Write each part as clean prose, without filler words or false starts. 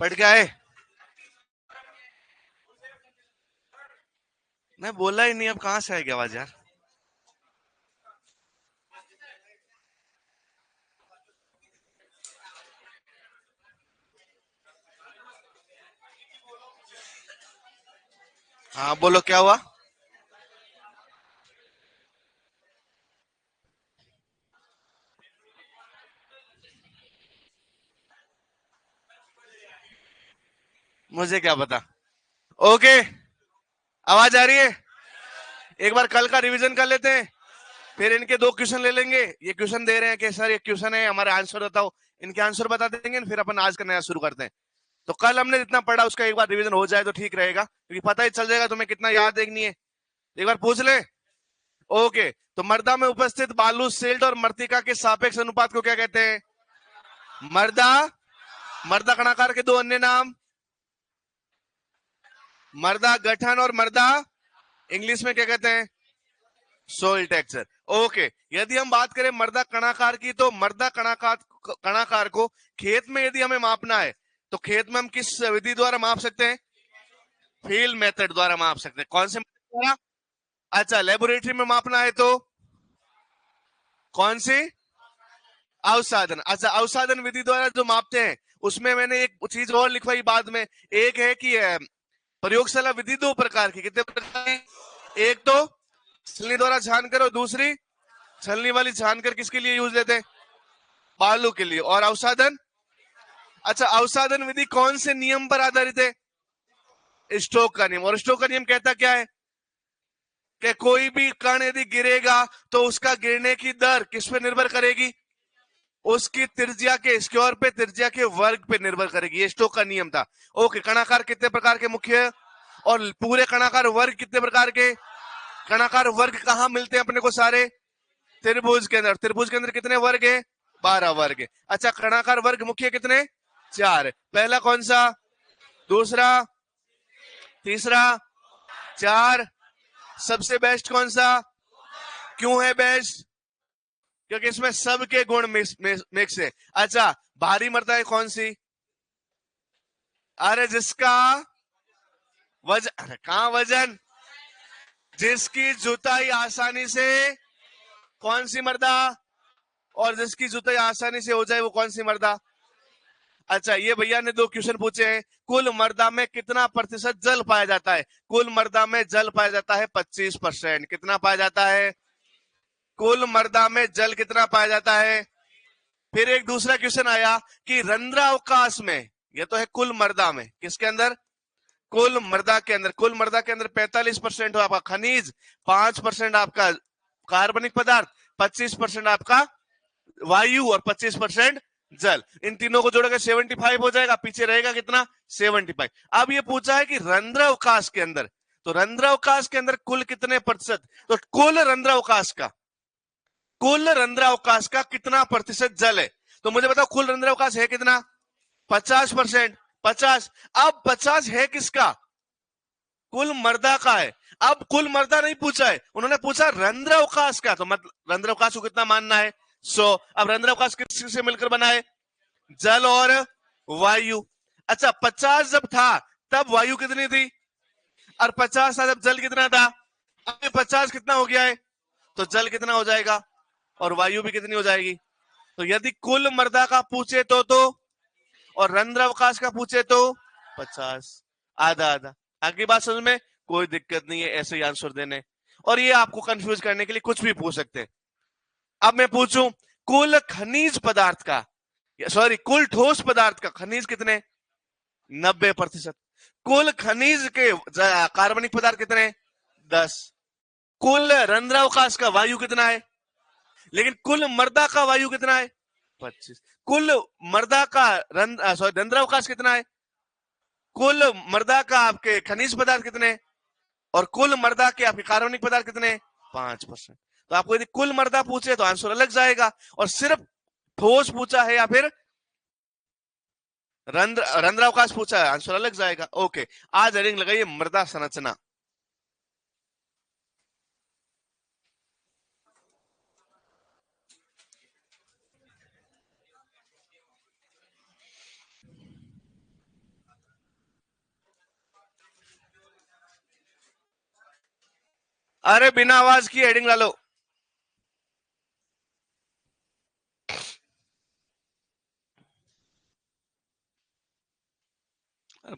पढ़ के आए? मैं बोला ही नहीं, अब कहां से आएगी आवाज यार? हाँ बोलो, क्या हुआ? मुझे क्या पता। ओके, आवाज आ रही है? एक बार कल का रिवीजन कर लेते हैं, फिर इनके दो क्वेश्चन ले लेंगे। ये क्वेश्चन दे रहे हैं कि सर ये क्वेश्चन है, हमारे आंसर बताओ। इनके आंसर बता देंगे, फिर अपन आज का नया शुरू करते हैं। तो कल हमने जितना पढ़ा उसका एक बार रिवीजन हो जाए तो ठीक रहेगा, क्योंकि पता ही चल जाएगा तुम्हें कितना याद देखनी है। एक बार पूछ ले। ओके, तो मर्दा में उपस्थित बालू, सिल्ट और मर्तिका के सापेक्ष अनुपात को क्या कहते हैं? मर्दा, मर्दा कणाकार के दो अन्य नाम, मर्दा गठन और मर्दा इंग्लिश में क्या कहते हैं? Soil texture. ओके, यदि हम बात करें मर्दा कणाकार की, तो मर्दा कणाकार कणाकार को खेत में यदि हमें मापना है, तो खेत में हम किस विधि द्वारा माप सकते हैं? फील्ड मेथड द्वारा माप सकते हैं। कौन से method द्वारा? अच्छा, लेबोरेटरी में मापना है तो कौन सी? अवसाधन। अच्छा, अवसाधन विधि द्वारा जो मापते हैं, उसमें मैंने एक चीज और लिखवाई बाद में। एक है कि प्रयोगशाला विधि दो प्रकार की, कितने प्रकार की? एक तो छलनी द्वारा छान कर, और दूसरी छलनी वाली छान कर किसके लिए यूज लेते हैं? बालू के लिए। और अवसाधन? अच्छा, अवसाधन विधि कौन से नियम पर आधारित है? स्टोक का नियम। और स्टोक का नियम कहता क्या है? कि कोई भी कण यदि गिरेगा तो उसका गिरने की दर किस पे निर्भर करेगी? उसकी त्रिज्या के स्क्वायर पे, त्रिज्या के वर्ग पे निर्भर करेगी। ये स्टोक का नियम था। ओके, कणाकार कितने प्रकार के मुख्य, और पूरे कणाकार वर्ग कितने प्रकार के? कणाकार वर्ग कहां मिलते हैं अपने को? सारे त्रिभुज के अंदर। त्रिभुज के अंदर कितने वर्ग है? 12 वर्ग है। अच्छा, कणाकार वर्ग मुख्य कितने? 4 है। पहला कौन सा? दूसरा? तीसरा? 4? सबसे बेस्ट कौन सा? क्यों है बेस्ट? क्योंकि इसमें सबके गुण मिक्स है। अच्छा, भारी मर्दा है कौन सी? अरे जिसका वजन, अरे कहां वजन, जिसकी जुताई आसानी से, कौन सी मर्दा? और जिसकी जुताई आसानी से हो जाए वो कौन सी मर्दा? अच्छा, ये भैया ने दो क्वेश्चन पूछे हैं। कुल मर्दा में कितना प्रतिशत जल पाया जाता है? कुल मर्दा में जल पाया जाता है 25%। कितना पाया जाता है? कुल मर्दा में जल कितना पाया जाता है? फिर एक दूसरा क्वेश्चन आया कि रंध्रावकाश में, ये तो है कुल मर्दा में, किसके अंदर? कुल मर्दा के अंदर। कुल मर्दा के अंदर 45% हो आपका खनिज, 5% आपका कार्बनिक पदार्थ, 25% आपका वायु, और 25% जल। इन तीनों को जोड़कर 75 हो जाएगा। पीछे रहेगा कितना? 75। अब ये पूछा है कि रंध्रावकाश के अंदर, तो रंध्रावकाश के अंदर कुल कितने प्रतिशत? तो कुल रंध्रावकाश का कितना प्रतिशत जल है? तो मुझे बताओ, कुल रंध्रावकाश है कितना? 50%। 50। अब 50 है किसका? कुल मर्दा का है। अब कुल मर्दा नहीं पूछा है, उन्होंने पूछा रंध्रावकाश का, तो मतलब रंध्रावकाश को कितना मानना है? 100। अब रंध्रावकाश किससे मिलकर बना है? जल और वायु। अच्छा, 50 जब था तब वायु कितनी थी? और 50 था जब जल कितना था? अब 50 कितना हो गया है, तो जल कितना हो जाएगा, और वायु भी कितनी हो जाएगी? तो यदि कुल मर्दा का पूछे तो और रंध्रावकाश का पूछे तो 50। आधा आधा। आगे बात समझ में? कोई दिक्कत नहीं है ऐसे ही आंसर देने, और ये आपको कंफ्यूज करने के लिए कुछ भी पूछ सकते हैं। अब मैं पूछूं, कुल खनिज पदार्थ का, सॉरी कुल ठोस पदार्थ का खनिज कितने? 90%। कुल खनिज के कार्बनिक पदार्थ कितने? 10। कुल रंध्रावकाश का वायु कितना है? लेकिन कुल मर्दा का वायु कितना है? 25। कुल मर्दा का रंध्रावकाश कितना है? कुल मर्दा का आपके खनिज पदार्थ कितने? और कुल मर्दा के आपके कार्बनिक पदार्थ कितने? 5%। तो आपको यदि कुल मर्दा पूछे तो आंसर अलग जाएगा, और सिर्फ ठोस पूछा है या फिर रंध्रावकाश पूछा है, आंसर अलग जाएगा। ओके, आज हेडिंग लगाइए मृदा संरचना। अरे बिना आवाज की हेडिंग डालो।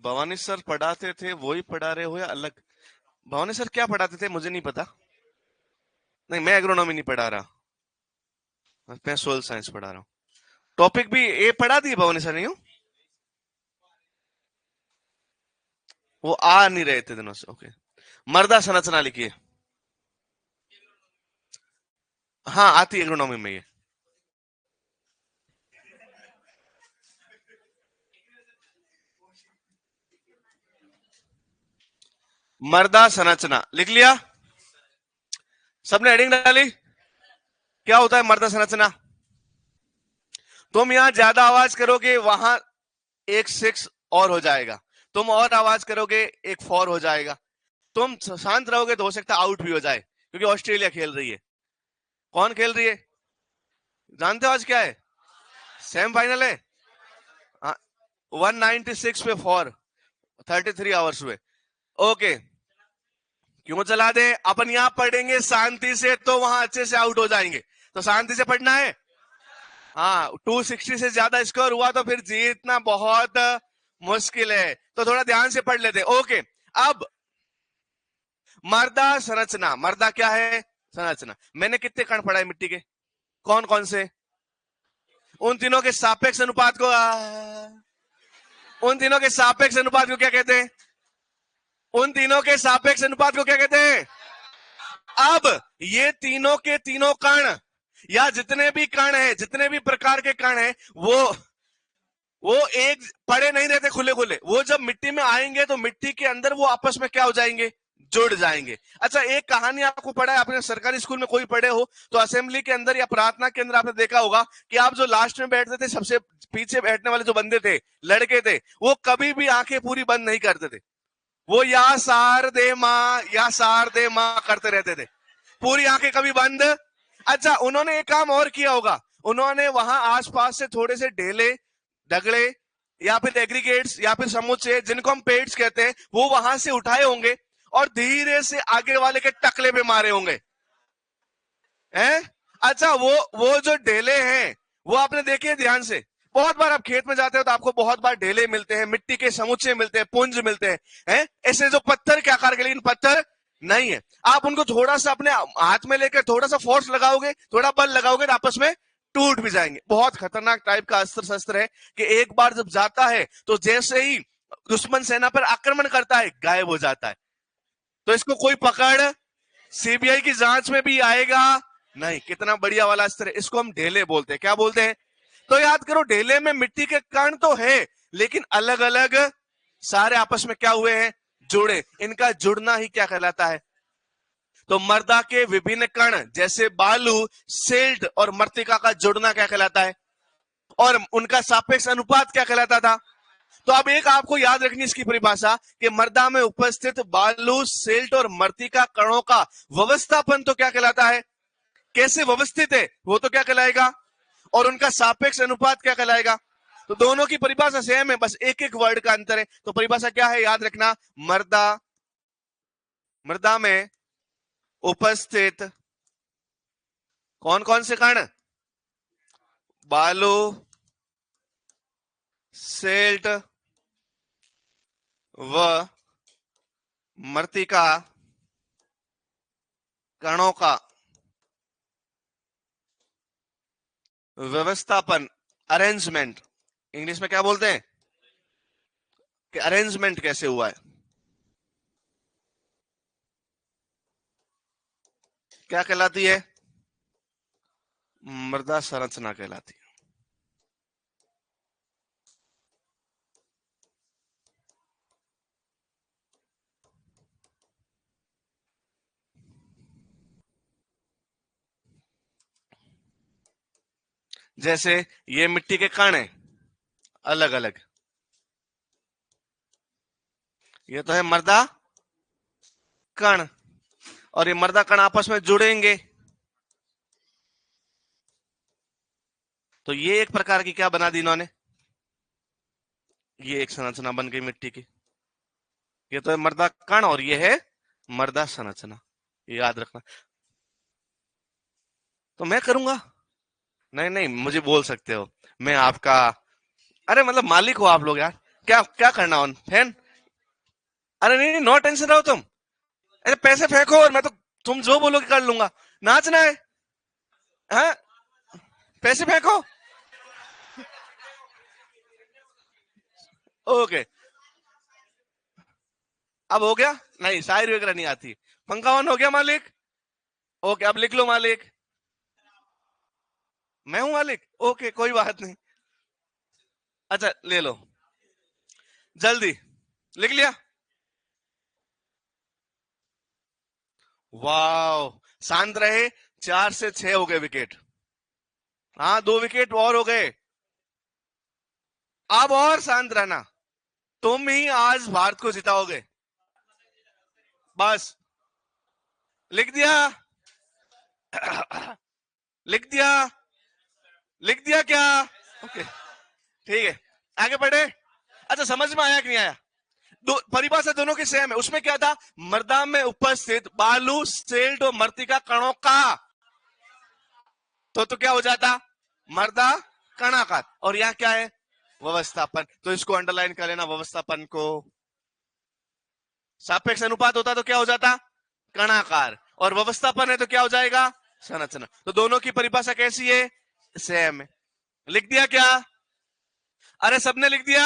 भवानी सर पढ़ाते थे वही पढ़ा रहे हो या अलग? भवानी सर क्या पढ़ाते थे मुझे नहीं पता। नहीं, मैं एग्रोनॉमी नहीं पढ़ा रहा, मैं सोयल साइंस पढ़ा रहा हूँ। टॉपिक भी ये पढ़ा दी भवानी सर, नहीं हूँ। वो आ नहीं रहे थे दिनों से। ओके, मर्दा संरचना लिखिए। हाँ, आती है एग्रोनॉमी में ये। मर्दा संरचना लिख लिया? सबने हेडिंग डाली? क्या होता है मर्दा संरचना? तुम यहां ज्यादा आवाज करोगे वहां एक सिक्स और हो जाएगा, तुम और आवाज करोगे एक फोर हो जाएगा, तुम शांत रहोगे तो हो सकता है आउट भी हो जाए, क्योंकि ऑस्ट्रेलिया खेल रही है। कौन खेल रही है? जानते हो आज क्या है? सेमीफाइनल है। 196 पे फोर, 33 आवर्स हुए। ओके, क्यों चला दे? अपन यहां पढ़ेंगे शांति से तो वहां अच्छे से आउट हो जाएंगे, तो शांति से पढ़ना है। हाँ, 260 से ज्यादा स्कोर हुआ तो फिर जीतना बहुत मुश्किल है, तो थोड़ा ध्यान से पढ़ लेते। ओके, अब मर्दा संरचना, मर्दा क्या है? संरचना। मैंने कितने कण पढ़ाए मिट्टी के? कौन कौन से? उन तीनों के सापेक्ष अनुपात को उन तीनों के सापेक्ष अनुपात को क्या कहते हैं? उन तीनों के सापेक्ष अनुपात को क्या कहते हैं? अब ये तीनों के तीनों कण, या जितने भी कण हैं, जितने भी प्रकार के कण हैं, वो एक पड़े नहीं रहते खुले खुले, वो जब मिट्टी में आएंगे तो मिट्टी के अंदर वो आपस में क्या हो जाएंगे? जुड़ जाएंगे। अच्छा, एक कहानी आपको पढ़ा है, आपने सरकारी स्कूल में कोई पढ़े हो तो असेंबली के अंदर या प्रार्थना के अंदर आपने देखा होगा कि आप जो लास्ट में बैठते थे, सबसे पीछे बैठने वाले जो बंदे थे, लड़के थे, वो कभी भी आंखें पूरी बंद नहीं करते थे। वो या सार दे मां, या सार दे मां करते रहते थे, पूरी आंखें कभी बंद। अच्छा, उन्होंने एक काम और किया होगा, उन्होंने वहां आसपास से थोड़े से ढेले, डगड़े, या फिर एग्रीगेट्स, या फिर समुच्चय, जिनको हम पेड्स कहते हैं, वो वहां से उठाए होंगे और धीरे से आगे वाले के टकले पे मारे होंगे, हैं? अच्छा, वो जो ढेले हैं, वो आपने देखे ध्यान से? बहुत बार आप खेत में जाते हो तो आपको बहुत बार ढेले मिलते हैं, मिट्टी के समुच्चय मिलते हैं, पुंज मिलते हैं, ऐसे जो पत्थर के आकार के, लेकिन पत्थर नहीं है। आप उनको थोड़ा सा अपने हाथ में लेकर थोड़ा सा फोर्स लगाओगे, थोड़ा बल लगाओगे तो आपस में टूट भी जाएंगे। बहुत खतरनाक टाइप का अस्त्र शस्त्र है कि एक बार जब जाता है तो जैसे ही दुश्मन सेना पर आक्रमण करता है, गायब हो जाता है। तो इसको कोई पकड़, सीबीआई की जांच में भी आएगा नहीं। कितना बढ़िया वाला अस्त्र है, इसको हम ढेले बोलते हैं। क्या बोलते हैं? तो याद करो, ढेले में मिट्टी के कण तो है, लेकिन अलग अलग सारे आपस में क्या हुए हैं? जुड़े। इनका जुड़ना ही क्या कहलाता है? तो मर्दा के विभिन्न कण जैसे बालू, सिल्ट और मृत्तिका का जुड़ना क्या कहलाता है? और उनका सापेक्ष अनुपात क्या कहलाता था? तो अब एक आपको याद रखनी इसकी परिभाषा कि मर्दा में उपस्थित बालू, सिल्ट और मृत्तिका कणों का व्यवस्थापन तो क्या कहलाता है? कैसे व्यवस्थित है वो तो क्या कहलाएगा? और उनका सापेक्ष अनुपात क्या कहलाएगा? तो दोनों की परिभाषा सेम है, बस एक एक वर्ड का अंतर है। तो परिभाषा क्या है, याद रखना। मर्दा, मृदा में उपस्थित कौन कौन से कण? बालू, सिल्ट व मृत्तिका कणों का व्यवस्थापन, अरेंजमेंट। इंग्लिश में क्या बोलते हैं कि अरेंजमेंट कैसे हुआ है? क्या कहलाती है? मृदा संरचना कहलाती है। जैसे ये मिट्टी के कण है अलग अलग, ये तो है मर्दा कण, और ये मर्दा कण आपस में जुड़ेंगे, तो ये एक प्रकार की क्या बना दी इन्होंने? ये एक संरचना बन गई मिट्टी की। ये तो है मर्दा कण और ये है मर्दा संरचना। ये याद रखना। तो मैं करूंगा? नहीं नहीं, मुझे बोल सकते हो। मैं आपका, अरे मतलब मालिक हो आप लोग यार। क्या क्या करना ऑन फैन? अरे नहीं नहीं, नो टेंशन रहो तुम। अरे पैसे फेंको और मैं तो, तुम जो बोलोगे कर लूंगा। नाचना है? हाँ, पैसे फेंको। ओके। अब हो गया? नहीं, शायरी वगैरह नहीं आती। पंखा ऑन हो गया मालिक? ओके, अब लिख लो मालिक। मैं हूं मालिक, ओके कोई बात नहीं। अच्छा ले लो, जल्दी। लिख लिया? वाह, शांत रहे। 4 से 6 हो गए विकेट। हाँ, 2 विकेट और हो गए। अब और शांत रहना। तुम ही आज भारत को जिताओगे। बस। लिख दिया? लिख दिया? लिख दिया क्या? ओके, ठीक है, आगे बढ़े। अच्छा, समझ में आया कि नहीं आया? परिभाषा दोनों की सेम है। उसमें क्या था? मृदा में उपस्थित बालू, सेल्ट और मृतिका कणों का, तो क्या हो जाता? मृदा कणाकार। और यहाँ क्या है? व्यवस्थापन। तो इसको अंडरलाइन कर लेना, व्यवस्थापन को। सापेक्ष अनुपात होता तो क्या हो जाता? कणाकार। और व्यवस्थापन है तो क्या हो जाएगा? संरचना। तो दोनों की परिभाषा कैसी है? सेम है। लिख दिया क्या? अरे सबने लिख दिया?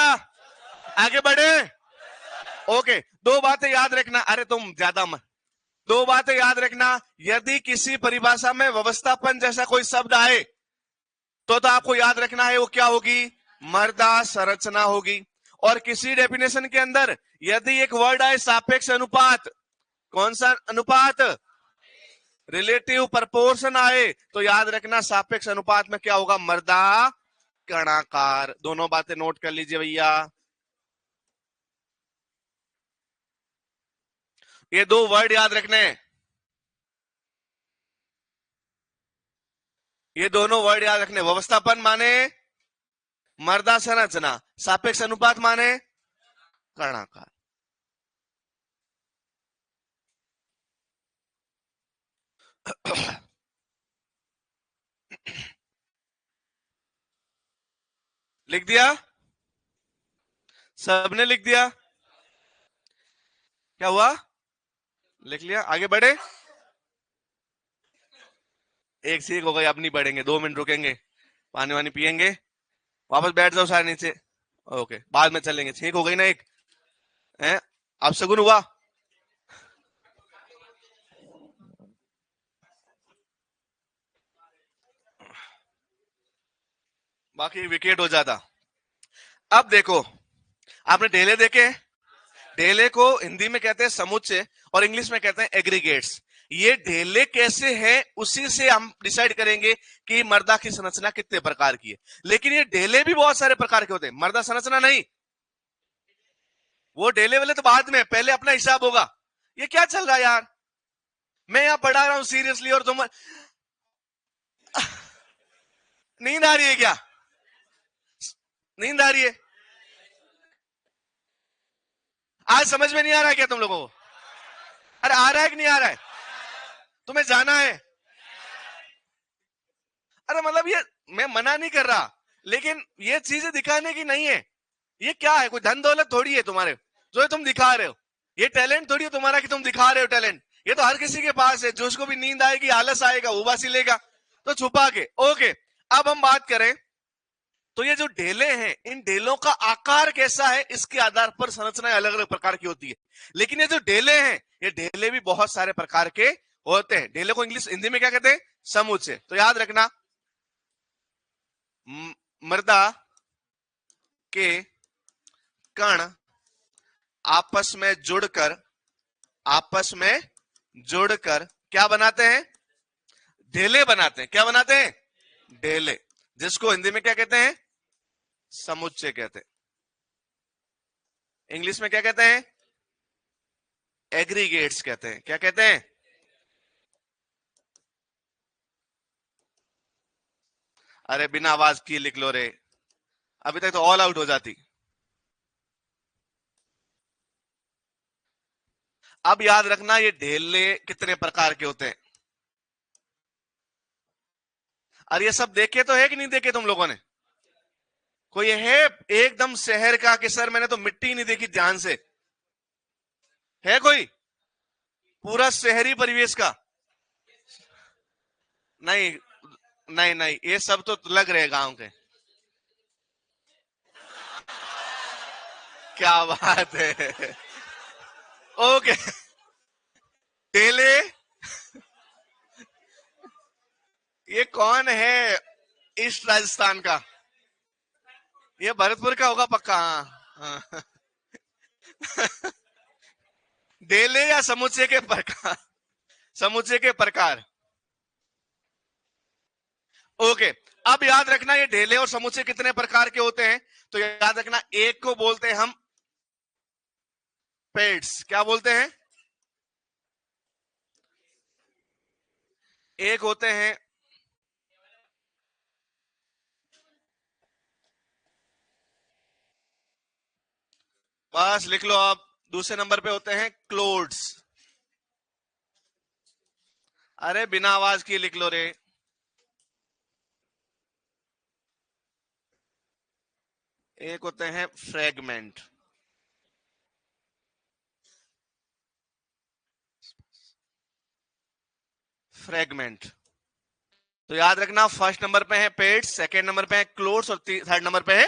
आगे बढ़े। ओके, दो बातें याद रखना। अरे तुम ज्यादा मत। दो बातें याद रखना। यदि किसी परिभाषा में व्यवस्थापन जैसा कोई शब्द आए, तो आपको याद रखना है वो क्या होगी? मृदा संरचना होगी। और किसी डेफिनेशन के अंदर यदि एक वर्ड आए सापेक्ष अनुपात, कौन सा अनुपात? रिलेटिव प्रपोर्शन आए, तो याद रखना सापेक्ष अनुपात में क्या होगा? मृदा कणाकार। दोनों बातें नोट कर लीजिए भैया। ये दो वर्ड याद रखने। ये दोनों वर्ड याद रखने। व्यवस्थापन माने मृदा संरचना, सापेक्ष अनुपात माने कर्णाकार। लिख दिया? सबने लिख दिया? क्या हुआ? लिख लिया, आगे बढ़े। एक सीख हो गई, अब नहीं बढ़ेंगे, 2 मिनट रुकेंगे, पानी वानी पियेंगे, वापस बैठ जाओ सारे नीचे। ओके, बाद में चलेंगे। ठीक हो गई ना एक है? अब सगुन हुआ। बाकी विकेट हो जाता। अब देखो, आपने ढेले देखे? ढेले को हिंदी में कहते हैं समुच्चय और इंग्लिश में कहते हैं एग्रीगेट्स। ये ढेले कैसे हैं उसी से हम डिसाइड करेंगे कि मृदा की संरचना कितने प्रकार की है। लेकिन ये ढेले भी बहुत सारे प्रकार के होते हैं, मृदा संरचना नहीं। वो ढेले वाले तो बाद में, पहले अपना हिसाब होगा। ये क्या चल रहा है यार? मैं यहां पढ़ा रहा हूं सीरियसली और तुम, नींद आ रही है क्या? नींद आ रही है? आज समझ में नहीं आ रहा है क्या तुम लोगों को? अरे आ रहा है कि नहीं आ रहा है? तुम्हें जाना है? अरे मतलब ये, मैं मना नहीं कर रहा, लेकिन ये चीजें दिखाने की नहीं है। ये क्या है? कोई धन दौलत थोड़ी है तुम्हारे जो ये तुम दिखा रहे हो। ये टैलेंट थोड़ी है तुम्हारा कि तुम दिखा रहे हो टैलेंट। ये तो हर किसी के पास है, जो उसको भी नींद आएगी, आलस आएगा, उबासी लेगा, तो छुपा के। ओके, अब हम बात करें तो ये जो ढेले हैं, इन ढेलों का आकार कैसा है इसके आधार पर संरचनाएं अलग अलग प्रकार की होती है। लेकिन ये जो ढेले हैं, ये ढेले भी बहुत सारे प्रकार के होते हैं। ढेले को इंग्लिश हिंदी में क्या कहते हैं? समुच्चय। तो याद रखना, मृदा के कण आपस में जुड़कर क्या बनाते हैं? ढेले बनाते हैं। क्या बनाते हैं? ढेले। जिसको हिंदी में क्या कहते हैं? समुच्चय कहते हैं। इंग्लिश में क्या कहते हैं? एग्रीगेट्स कहते हैं। क्या कहते हैं? अरे बिना आवाज की लिख लो रे, अभी तक तो ऑल आउट हो जाती। अब याद रखना ये ढेले कितने प्रकार के होते हैं। और ये सब देखे तो है कि नहीं देखे तुम लोगों ने? कोई है एकदम शहर का कि सर मैंने तो मिट्टी ही नहीं देखी ध्यान से? है कोई पूरा शहरी परिवेश का? नहीं नहीं नहीं, ये सब तो लग रहे गांव के। क्या बात है। ओके। ढेले, ये कौन है ईस्ट राजस्थान का? ये भरतपुर का होगा पक्का। हाँ हाँ। ढेले या समुच्चय के प्रकार? समुच्चय के प्रकार। ओके। अब याद रखना ये ढेले और समुच्चय कितने प्रकार के होते हैं। तो याद रखना, एक को बोलते हैं हम पेड्स। क्या बोलते हैं? एक होते हैं बस लिख लो आप, दूसरे नंबर पे होते हैं क्लोड्स। अरे बिना आवाज की लिख लो रे। एक होते हैं फ्रेगमेंट। फ्रेगमेंट। तो याद रखना, फर्स्ट नंबर पे है पेड्स, सेकंड नंबर पे है क्लोड्स और थर्ड नंबर पे है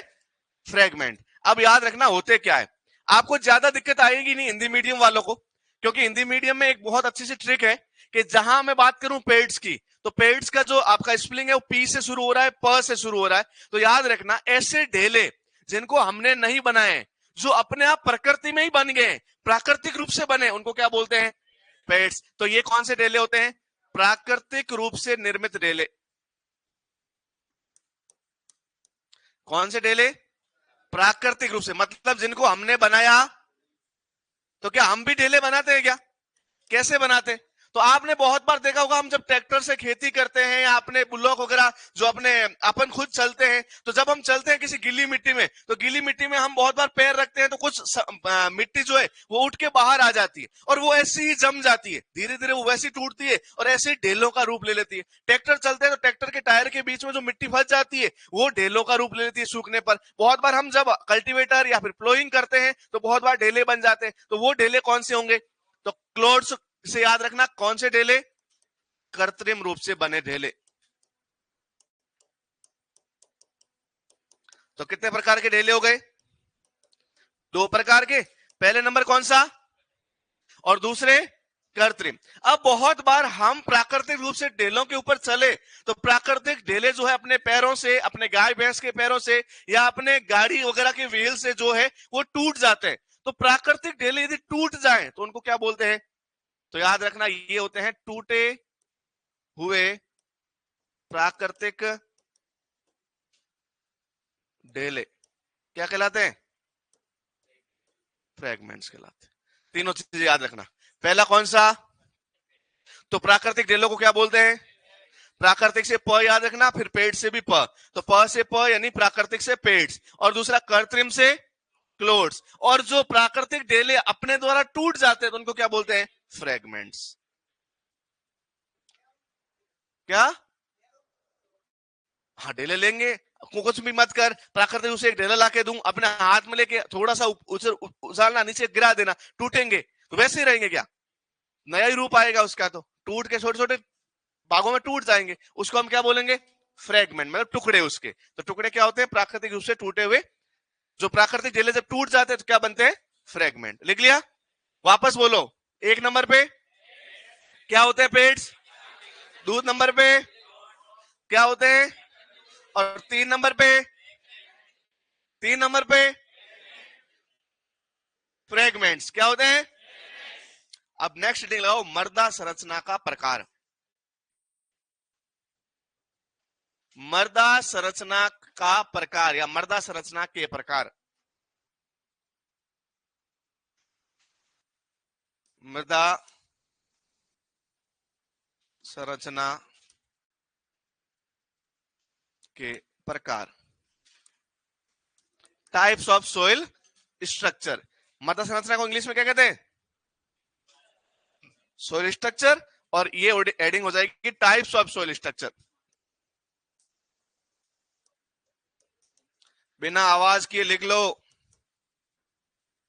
फ्रेगमेंट। अब याद रखना होते क्या है। आपको ज्यादा दिक्कत आएगी नहीं हिंदी मीडियम वालों को, क्योंकि हिंदी मीडियम में एक बहुत अच्छी सी ट्रिक है कि जहां मैं बात करूं पेड्स की, तो पेड्स का जो आपका स्पेलिंग है वो पी से शुरू हो रहा है, प से शुरू हो रहा है। तो याद रखना, ऐसे ढेले जिनको हमने नहीं बनाए, जो अपने आप प्रकृति में ही बन गए, प्राकृतिक रूप से बने, उनको क्या बोलते हैं? पेड्स। तो ये कौन से ढेले होते हैं? प्राकृतिक रूप से निर्मित ढेले। कौन से ढेले? प्राकृतिक रूप से, मतलब जिनको हमने बनाया। तो क्या हम भी ढेले बनाते हैं क्या? कैसे बनाते हैं? तो आपने बहुत बार देखा होगा, हम जब ट्रैक्टर से खेती करते हैं या अपने बुल्लॉक वगैरह जो अपने अपन खुद चलते हैं, तो जब हम चलते हैं किसी गीली मिट्टी में, तो गीली मिट्टी में हम बहुत बार पैर रखते हैं, तो कुछ मिट्टी जो है वो उठ के बाहर आ जाती है और वो ऐसी ही जम जाती है, धीरे धीरे वो वैसी टूटती है और ऐसे ही ढेलों का रूप ले लेती है। ट्रैक्टर चलते हैं तो ट्रैक्टर के टायर के बीच में जो मिट्टी फंस जाती है वो ढेलों का रूप ले लेती है सूखने पर। बहुत बार हम जब कल्टीवेटर या फिर प्लोइंग करते हैं तो बहुत बार ढेले बन जाते हैं। तो वो ढेले कौन से होंगे? तो क्लोड्स से याद रखना, कौन से ढेले? कृत्रिम रूप से बने ढेले। तो कितने प्रकार के ढेले हो गए? दो प्रकार के। पहले नंबर कौन सा और दूसरे कृत्रिम। अब बहुत बार हम प्राकृतिक रूप से ढेलों के ऊपर चले, तो प्राकृतिक ढेले जो है अपने पैरों से, अपने गाय भैंस के पैरों से या अपने गाड़ी वगैरह के व्हील से जो है वो टूट जाते हैं। तो प्राकृतिक ढेले यदि टूट जाएं तो उनको क्या बोलते हैं? तो याद रखना, ये होते हैं टूटे हुए प्राकृतिक ढेले। क्या कहलाते हैं? फ्रेगमेंट्स कहलाते हैं। तीनों चीजें याद रखना। पहला कौन सा? तो प्राकृतिक ढेलों को क्या बोलते हैं? प्राकृतिक से प याद रखना, फिर पेड़ से भी प। तो प से प यानी प्राकृतिक से पेड्स, और दूसरा कृत्रिम से क्लोड्स। और जो प्राकृतिक ढेले अपने द्वारा टूट जाते हैं तो उनको क्या बोलते हैं? फ्रेगमेंट्स। क्या? हाँ ढेले लेंगे, कुछ भी मत कर, प्राकृतिक रूप से एक ढेला लाके दूं, अपने हाथ में लेके थोड़ा सा उछालना, नीचे गिरा देना, टूटेंगे तो वैसे ही रहेंगे क्या? नया ही रूप आएगा उसका, तो टूट के छोटे छोटे भागों में टूट जाएंगे, उसको हम क्या बोलेंगे? फ्रेगमेंट, मतलब टुकड़े उसके। तो टुकड़े क्या होते हैं? प्राकृतिक रूप से टूटे हुए। जो प्राकृतिक ढेले जब टूट जाते हैं तो क्या बनते हैं? फ्रेगमेंट। लिख लिया? वापस बोलो। एक नंबर पे क्या होते हैं? पेड्स। दूसरे नंबर पे क्या होते हैं? और तीन नंबर पे फ्रेगमेंट्स क्या होते हैं? अब नेक्स्ट हेडिंग लगाओ, मृदा संरचना का प्रकार। मृदा संरचना का प्रकार या मृदा संरचना के प्रकार। मृदा संरचना के प्रकार। Types of soil structure. मृदा संरचना को इंग्लिश में क्या कहते हैं? सोइल स्ट्रक्चर, और ये एडिंग हो जाएगी टाइप्स ऑफ सोइल स्ट्रक्चर। बिना आवाज किए लिख लो,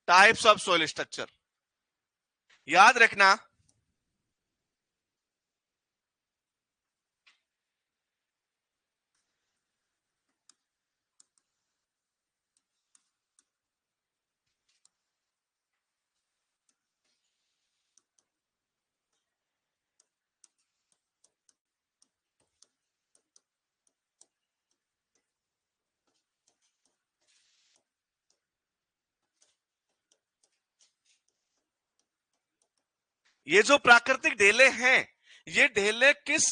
टाइप्स ऑफ सोइल स्ट्रक्चर। याद रखना, ये जो प्राकृतिक ढेले हैं, ये ढेले किस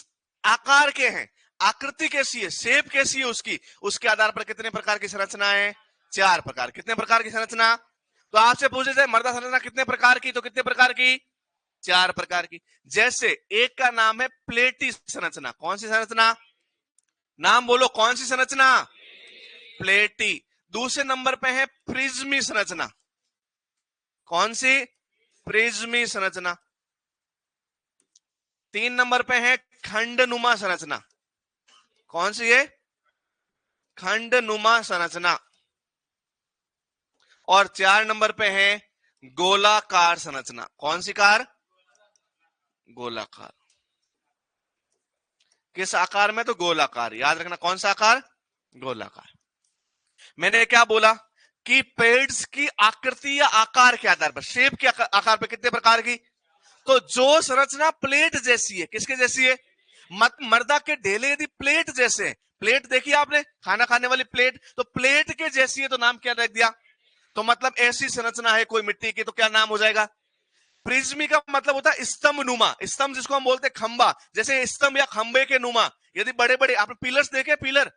आकार के हैं, आकृति कैसी है, शेप कैसी है उसकी, उसके आधार पर कितने प्रकार की संरचना है, 4 प्रकार। कितने प्रकार की संरचना? तो आपसे पूछे जाए मृदा संरचना कितने प्रकार की, तो कितने प्रकार की? 4 प्रकार की। जैसे एक का नाम है प्लेटी संरचना। कौन सी संरचना? नाम बोलो, कौन सी संरचना? प्लेटी। दूसरे नंबर पे है प्रिज्मी संरचना। कौन सी? प्रिज्मी संरचना। 3 नंबर पे है खंडनुमा संरचना। कौन सी है? खंडनुमा संरचना। और 4 नंबर पे है गोलाकार संरचना। कौन सी कार? गोलाकार। किस आकार में? तो गोलाकार। याद रखना, कौन सा आकार? गोलाकार। मैंने क्या बोला कि पेड्स की आकृति या आकार के आधार पर, शेप के आकार पर कितने प्रकार की? तो जो संरचना प्लेट जैसी है, किसके जैसी है? मृदा के ढेले यदि प्लेट जैसे हैं, प्लेट देखी आपने, खाना खाने वाली प्लेट, तो प्लेट के जैसी है तो नाम क्या रख दिया? तो मतलब ऐसी संरचना है कोई मिट्टी की, तो क्या नाम हो जाएगा? प्रिज्मी का मतलब होता है स्तंभ नुमा। स्तंभ जिसको हम बोलते हैं खंबा, जैसे स्तंभ या खंबे के नुमा। यदि बड़े बड़े आपने पिलर्स देखे, पिलर,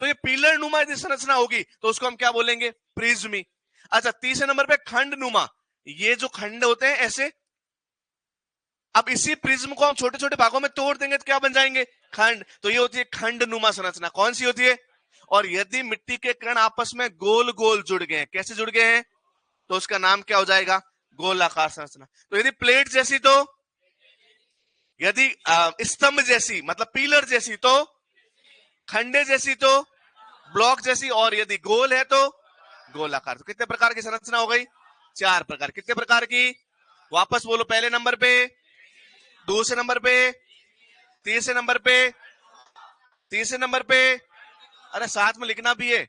तो ये पिलर नुमा यदि संरचना होगी तो उसको हम क्या बोलेंगे? प्रिज्मी। अच्छा, तीसरे नंबर पे खंड नुमा। ये जो खंड होते हैं ऐसे, अब इसी प्रिज्म को हम छोटे छोटे भागों में तोड़ देंगे तो क्या बन जाएंगे? खंड। तो ये होती है खंड नुमा संरचना। कौन सी होती है? और यदि मिट्टी के कण आपस में गोल गोल जुड़ गए हैं, कैसे जुड़ गए हैं, तो उसका नाम क्या हो जाएगा? गोलाकार संरचना। तो यदि प्लेट जैसी तो, यदि स्तंभ जैसी मतलब पिलर जैसी तो, खंडे जैसी तो, ब्लॉक जैसी, और यदि गोल है तो गोलाकार। तो कितने प्रकार की संरचना हो गई? 4 प्रकार। कितने प्रकार की? वापस बोलो, पहले नंबर पे, दूसरे नंबर पे, तीसरे नंबर पे, तीसरे नंबर पे, अरे साथ में लिखना भी है।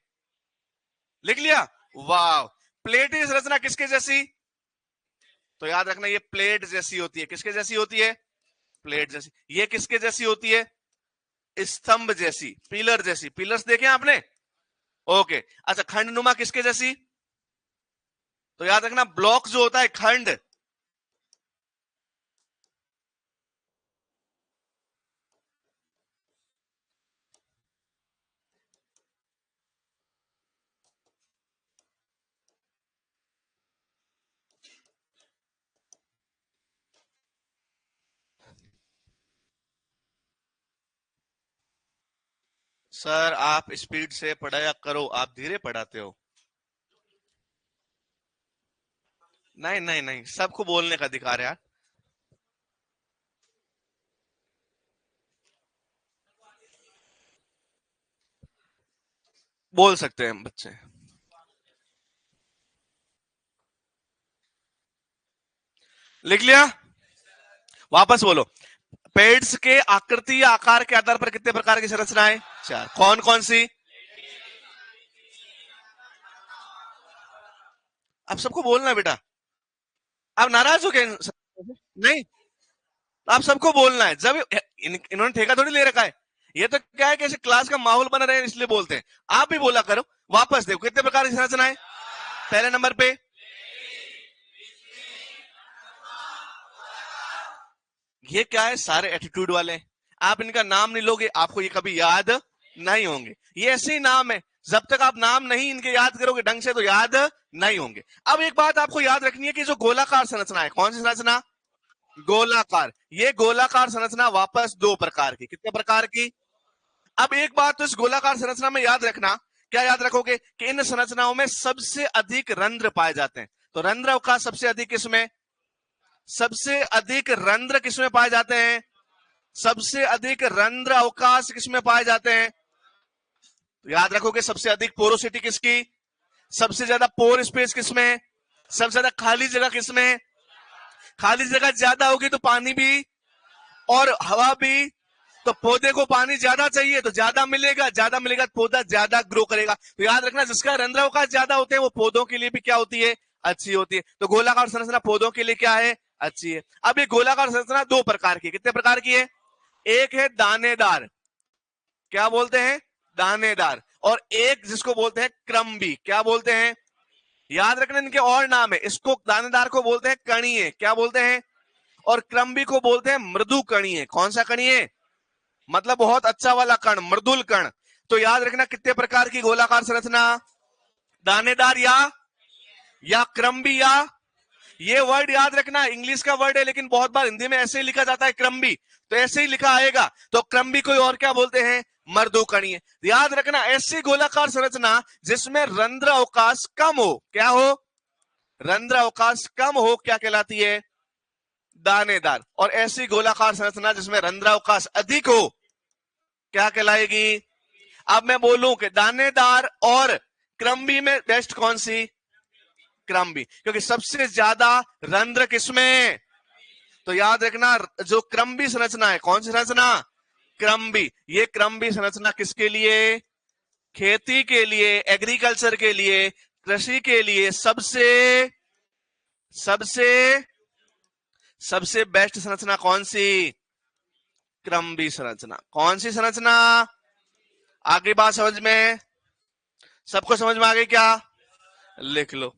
लिख लिया? वाह। प्लेट की संरचना किसके जैसी? तो याद रखना, ये प्लेट जैसी होती है। किसके जैसी होती है? प्लेट जैसी। ये किसके जैसी होती है? स्तंभ जैसी, पिलर जैसी। पिलर्स देखे आपने? ओके। अच्छा, खंडनुमा किसके जैसी? तो याद रखना, ब्लॉक जो होता है खंड। सर आप स्पीड से पढ़ाया करो, आप धीरे पढ़ाते हो। नहीं नहीं नहीं, सबको बोलने का अधिकार है यार। बोल सकते हैं बच्चे। लिख लिया? वापस बोलो। पेड्स के आकृति या आकार के आधार पर कितने प्रकार की संरचनाएं? 4। कौन कौन सी? आप सबको बोलना है बेटा। आप नाराज हो गए? नहीं, आप सबको बोलना है। जब इन्होंने ठेका थोड़ी ले रखा है, ये तो क्या है कि ऐसे क्लास का माहौल बना रहे इसलिए बोलते हैं। आप भी बोला करो। वापस देखो, कितने प्रकार की संरचनाएं? पहले नंबर पे, ये क्या है? सारे एटीट्यूड वाले हैं। आप इनका नाम नहीं लोगे, आपको ये कभी याद नहीं होंगे। ये ऐसे ही नाम है, जब तक आप नाम नहीं इनके याद करोगे ढंग से तो याद नहीं होंगे। अब एक बात आपको याद रखनी है कि जो गोलाकार संरचना है, कौन सी संरचना? गोलाकार। ये गोलाकार संरचना वापस 2 प्रकार की। कितने प्रकार की? अब एक बात तो इस गोलाकार संरचना में याद रखना, क्या याद रखोगे? कि इन संरचनाओं में सबसे अधिक रंध्र पाए जाते हैं। तो रंध्र का सबसे अधिक किसमें? सबसे अधिक रंध्र किसमें पाए जाते हैं? सबसे अधिक रंध्र अवकाश किसमें पाए जाते हैं? तो याद रखोगे सबसे अधिक पोरोसिटी किसकी? सबसे ज्यादा पोर स्पेस किसमें? सबसे ज्यादा खाली जगह किसमें? खाली जगह ज्यादा होगी तो पानी भी और हवा भी, तो पौधे को पानी ज्यादा चाहिए तो ज्यादा मिलेगा, ज्यादा मिलेगा तो पौधा ज्यादा ग्रो करेगा। तो याद रखना जिसका रंध्रावकाश ज्यादा होते हैं वो पौधों के लिए भी क्या होती है? अच्छी होती है। तो गोलाकार संरचना पौधों के लिए क्या है? अच्छी है। अब ये गोलाकार संरचना दो प्रकार की, कितने प्रकार की है? एक है दानेदार, क्या बोलते हैं? दानेदार। और एक जिसको बोलते हैं क्रम्बी, क्या बोलते हैं? याद रखना इनके और नाम है। इसको दानेदार को बोलते हैं कणीय, क्या बोलते हैं? और क्रम्बी को बोलते हैं मृदु कणीय। कौन सा कणीय? मतलब बहुत अच्छा वाला कण, मृदुल कण। तो याद रखना कितने प्रकार की गोलाकार संरचना? दानेदार या क्रम्बी या, ये वर्ड याद रखना इंग्लिश का वर्ड है लेकिन बहुत बार हिंदी में ऐसे ही लिखा जाता है क्रम्बी, तो ऐसे ही लिखा आएगा। तो क्रम्बी कोई और क्या बोलते हैं? मर्दुकणीय। याद रखना ऐसी गोलाकार संरचना जिसमें रंध्र अवकाश कम हो, क्या हो? रंध्र अवकाश कम हो, क्या कहलाती है? दानेदार। और ऐसी गोलाकार संरचना जिसमें रंध्र अवकाश अधिक हो, क्या कहलाएगी? अब मैं बोलूं कि दानेदार और क्रम्बी में बेस्ट कौन सी? क्रम्बी, क्योंकि सबसे ज्यादा रंध्र किसमें? तो याद रखना जो क्रम्बी संरचना है, कौन सी संरचना? क्रम्बी। ये क्रम्बी संरचना किसके लिए? खेती के लिए, एग्रीकल्चर के लिए, कृषि के लिए सबसे सबसे सबसे बेस्ट संरचना कौन सी? क्रम्बी संरचना। कौन सी संरचना? आगे बात समझ में? सबको समझ में आ गई क्या? लिख लो।